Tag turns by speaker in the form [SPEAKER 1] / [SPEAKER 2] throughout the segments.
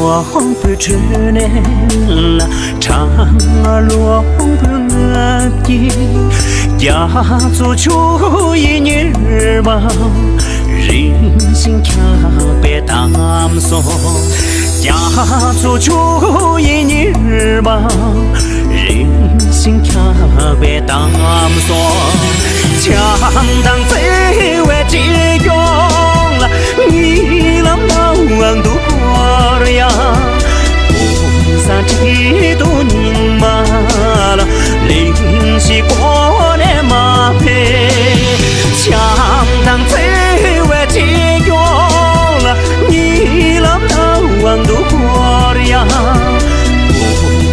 [SPEAKER 1] 落不知年了，长落不我的，家族出一年吧，人心看别担松，家族出一年吧，人心看别担松，强当最为基用了，你了忙都过了呀。三几多年嘛了，临时过年马配，强当最为基用了，你了忙都过了呀。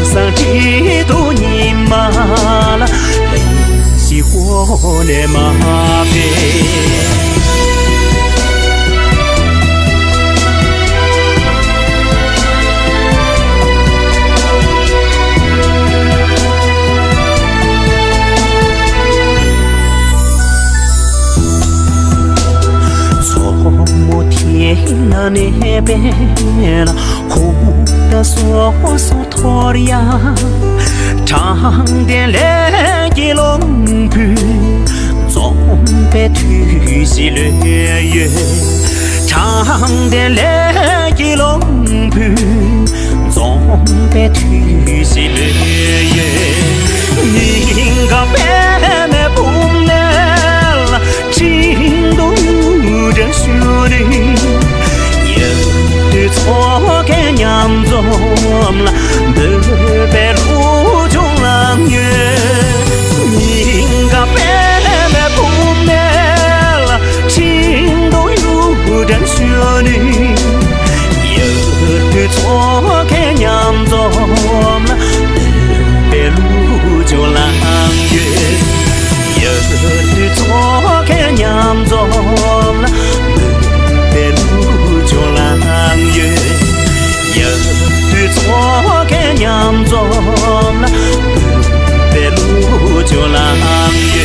[SPEAKER 1] 三几多年嘛了，临时过年马配。那那边了，苦的嗦嗦托的呀，长点来一龙皮，总被推西了耶，长点来一龙皮，总被推西了耶，你个别没不难了，心都有点虚的。错给娘做了，不被路中了月，你个别没不难了，心都有点虚的，有错给娘做了，不被路中了月，有错给娘做了。错给娘做了，别路就浪月。